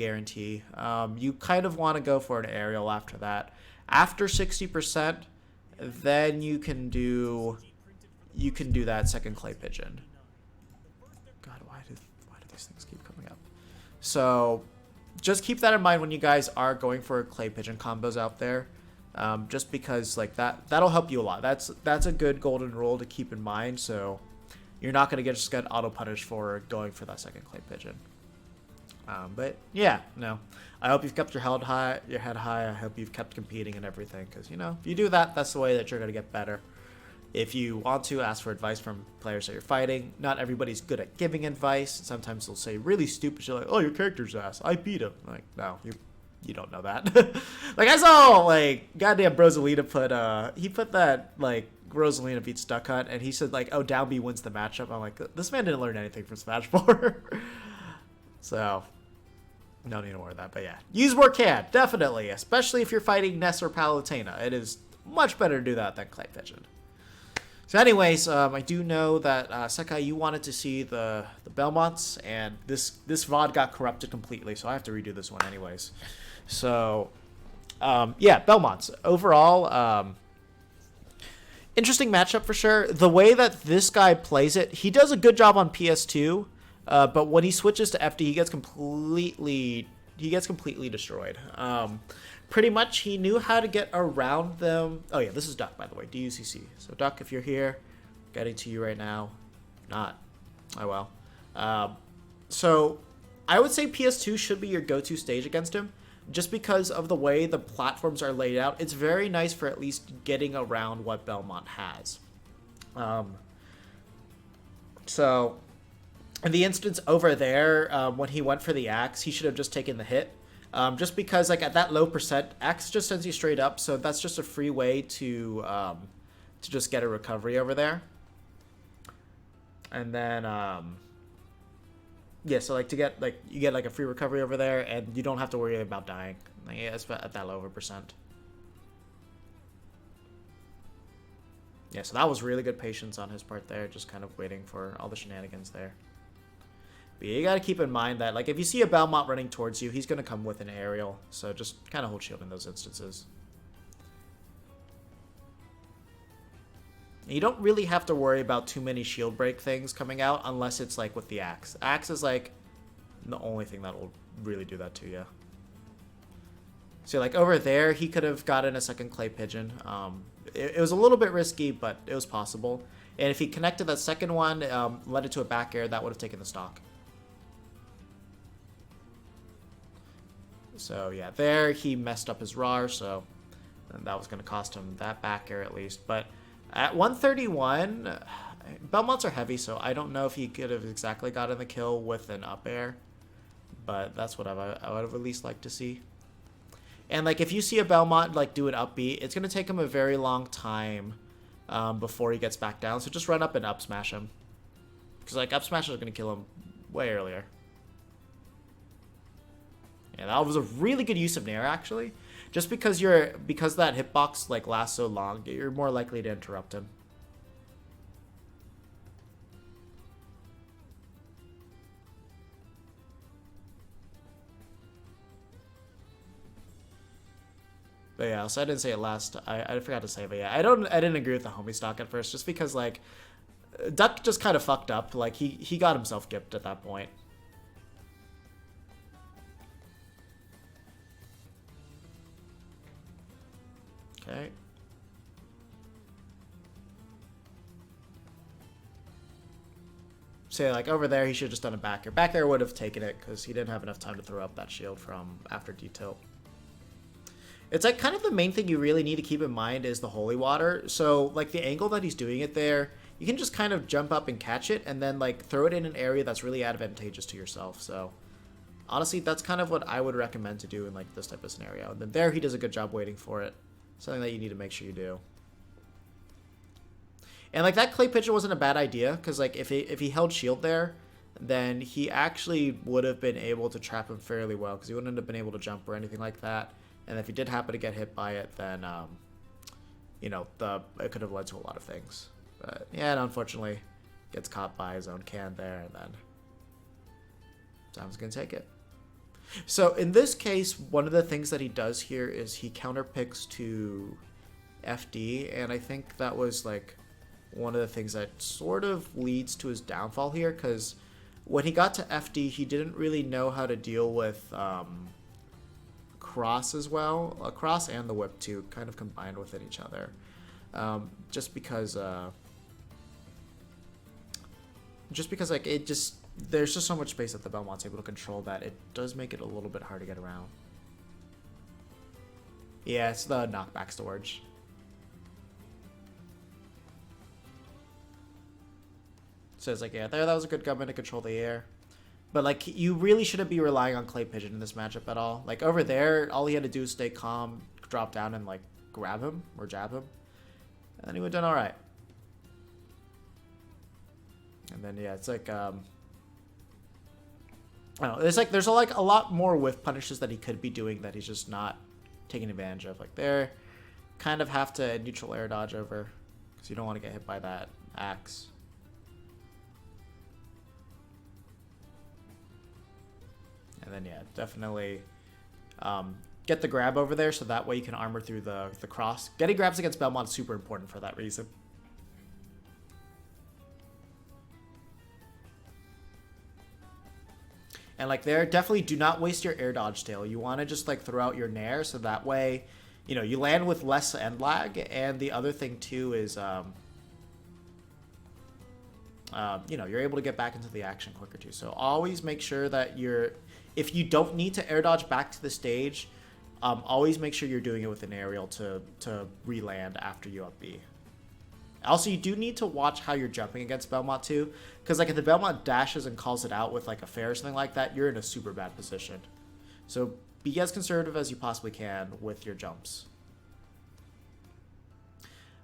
guarantee. You kind of want to go for an aerial after that. After 60%, then you can do that second clay pigeon. God, why do these things keep coming up? So just keep that in mind when you guys are going for clay pigeon combos out there. Just because like that'll help you a lot. That's a good golden rule to keep in mind. So you're not gonna just get auto punished for going for that second clay pigeon. But yeah, no. I hope you've kept your head high. I hope you've kept competing and everything, because you know if you do that, that's the way that you're gonna get better. If you want to ask for advice from players that you're fighting, not everybody's good at giving advice. Sometimes they'll say really stupid shit like, "Oh, your character's ass. I beat him." Like, no, you don't know that. Like I saw like goddamn Rosalina put that like Rosalina beats Duck Hunt, and he said like, "Oh, down B wins the matchup." I'm like, this man didn't learn anything from Smash 4. So no need to worry about that. But yeah, use more CAD, definitely, especially if you're fighting Ness or Palutena. It is much better to do that than Clay Pigeon. So anyways, I do know that Sekai, you wanted to see the Belmonts, and this VOD got corrupted completely, so I have to redo this one anyways. So yeah, Belmonts overall, interesting matchup for sure. The way that this guy plays it, he does a good job on PS2, but when he switches to FD, he gets completely destroyed. Pretty much, he knew how to get around them. Oh yeah, this is Duck, by the way, DUCC. So Duck, if you're here, getting to you right now. If not, oh well. So I would say PS2 should be your go-to stage against him, just because of the way the platforms are laid out. It's very nice for at least getting around what Belmont has. So in the instance over there, when he went for the axe, he should have just taken the hit. Just because like at that low percent, axe just sends you straight up, so that's just a free way to just get a recovery over there. And then yeah, so like to get like you get like a free recovery over there, and you don't have to worry about dying. Like, yeah, it's at that lower percent. Yeah, so that was really good patience on his part there, just kind of waiting for all the shenanigans there. But yeah, you gotta keep in mind that like if you see a Belmont running towards you, he's gonna come with an aerial, so just kind of hold shield in those instances. And you don't really have to worry about too many shield break things coming out unless it's like with the axe. Axe is like the only thing that will really do that to you. So like over there, he could have gotten a second clay pigeon. It was a little bit risky, but it was possible. And if he connected that second one, led it to a back air, that would have taken the stock. So yeah, there he messed up his RAR, so that was going to cost him that back air at least. But at 131, Belmonts are heavy, so I don't know if he could have exactly gotten the kill with an up air. But that's what I would have at least liked to see. And like if you see a Belmont like do an up B, it's going to take him a very long time before he gets back down. So just run up and up smash him. Because like up smash is going to kill him way earlier. Yeah, that was a really good use of Nair, actually. Just because that hitbox like lasts so long, you're more likely to interrupt him. But yeah, so I didn't say it last. I forgot to say, but yeah, I didn't agree with the homie stock at first, just because like Duck just kind of fucked up. Like he got himself gipped at that point. Okay. So like over there, he should have just done a back air. Back air would have taken it because he didn't have enough time to throw up that shield from after detilt. It's like kind of the main thing you really need to keep in mind is the holy water. So like the angle that he's doing it there, you can just kind of jump up and catch it and then like throw it in an area that's really advantageous to yourself. So honestly, that's kind of what I would recommend to do in like this type of scenario. And then there he does a good job waiting for it. Something that you need to make sure you do. And like that clay pigeon wasn't a bad idea, because like if he held shield there, then he actually would have been able to trap him fairly well, because he wouldn't have been able to jump or anything like that. And if he did happen to get hit by it, then you know, it could have led to a lot of things. But yeah, and unfortunately gets caught by his own can there, and then Sam's gonna take it. So in this case, one of the things that he does here is he counterpicks to FD, and I think that was like one of the things that sort of leads to his downfall here, because when he got to FD, he didn't really know how to deal with cross as well. Cross and the whip too kind of combined within each other, just because like it just, there's just so much space that the Belmont's able to control that it does make it a little bit hard to get around. Yeah, it's the knockback storage. So it's like, yeah, that was a good gunman to control the air. But, like, you really shouldn't be relying on Clay Pigeon in this matchup at all. Like, over there, all he had to do was stay calm, drop down, and, like, grab him or jab him. And then he would have done all right. And then, yeah, it's like, I don't know. It's like, there's, like, a lot more whiff punishes that he could be doing that he's just not taking advantage of. Like, there, kind of have to neutral air dodge over, because you don't want to get hit by that axe. And then, yeah, definitely get the grab over there so that way you can armor through the cross. Getting grabs against Belmont is super important for that reason. And, like, there, definitely do not waste your air dodge tail. You want to just, like, throw out your nair so that way, you know, you land with less end lag. And the other thing, too, is, you know, you're able to get back into the action quicker, too. So always make sure that you're... If you don't need to air dodge back to the stage, always make sure you're doing it with an aerial to re-land after you up B. Also, you do need to watch how you're jumping against Belmont too, because like if the Belmont dashes and calls it out with like a fair or something like that, you're in a super bad position. So be as conservative as you possibly can with your jumps.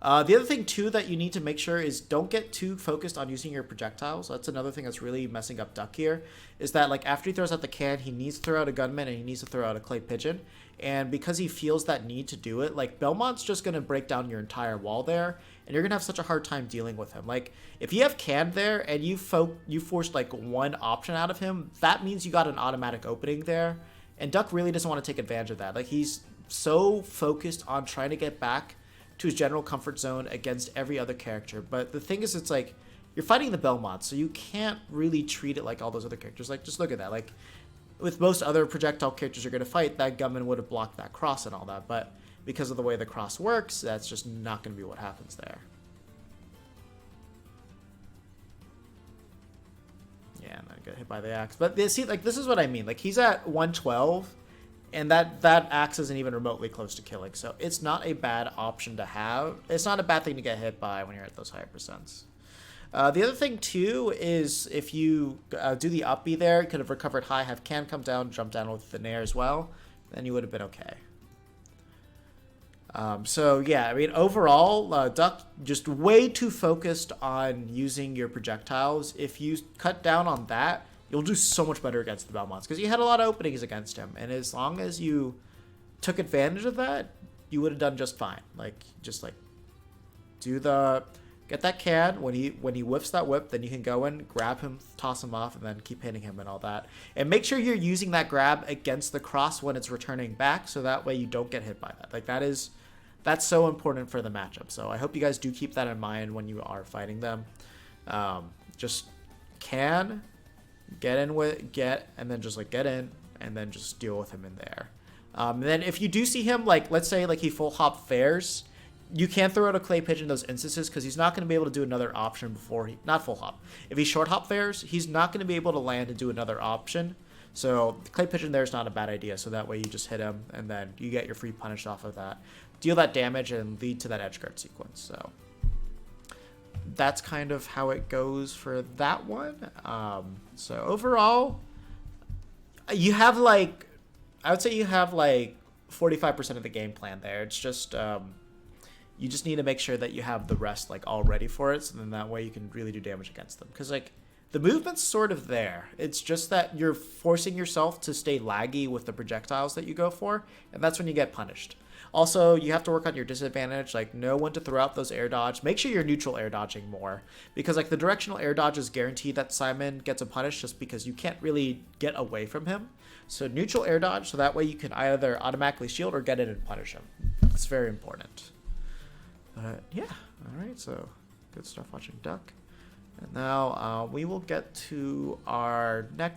The other thing, too, that you need to make sure is don't get too focused on using your projectiles. That's another thing that's really messing up Ducc here, is that, like, after he throws out the can, he needs to throw out a gunman and he needs to throw out a clay pigeon. And because he feels that need to do it, like, Belmont's just going to break down your entire wall there, and you're going to have such a hard time dealing with him. Like, if you have can there and you forced, like, one option out of him, that means you got an automatic opening there. And Ducc really doesn't want to take advantage of that. Like, he's so focused on trying to get back to his general comfort zone against every other character. But the thing is, it's like, you're fighting the Belmonts, so you can't really treat it like all those other characters. Like, just look at that. Like, with most other projectile characters you're going to fight, that gunman would have blocked that cross and all that. But because of the way the cross works, that's just not going to be what happens there. Yeah, I'm not get hit by the axe. But see, like, this is what I mean. Like, he's at 112. And that axe isn't even remotely close to killing. So it's not a bad option to have. It's not a bad thing to get hit by when you're at those higher percents. The other thing, too, is if you do the up B there, you could have recovered high, have can come down, jump down with the nair as well. Then you would have been okay. So, yeah, I mean, overall, Ducc just way too focused on using your projectiles. If you cut down on that, you'll do so much better against the Belmonts, because you had a lot of openings against him, and as long as you took advantage of that, you would have done just fine. Like, just like get that can when he whiffs that whip, then you can go in, grab him, toss him off, and then keep hitting him and all that. And make sure you're using that grab against the cross when it's returning back, so that way you don't get hit by that. Like, that's so important for the matchup. So I hope you guys do keep that in mind when you are fighting them. Just can. And then just like get in and then just deal with him in there. And then if you do see him, like, let's say like he full hop fares, you can throw out a clay pigeon in those instances, because he's not going to be able to do another option before he, not full hop. If he short hop fares, he's not going to be able to land and do another option. So the clay pigeon there is not a bad idea. So that way you just hit him and then you get your free punish off of that, deal that damage and lead to that edge guard sequence. So that's kind of how it goes for that one. So overall, you have like, I would say you have like 45% of the game plan there. It's just, you just need to make sure that you have the rest like all ready for it. So then that way you can really do damage against them. Cause like the movement's sort of there. It's just that you're forcing yourself to stay laggy with the projectiles that you go for. And that's when you get punished. Also, you have to work on your disadvantage, like know when to throw out those air dodge. Make sure you're neutral air dodging more, because like the directional air dodge is guaranteed that Simon gets a punish just because you can't really get away from him. So neutral air dodge, so that way you can either automatically shield or get in and punish him. It's very important. But yeah, all right, so good stuff watching Duck. And now we will get to our next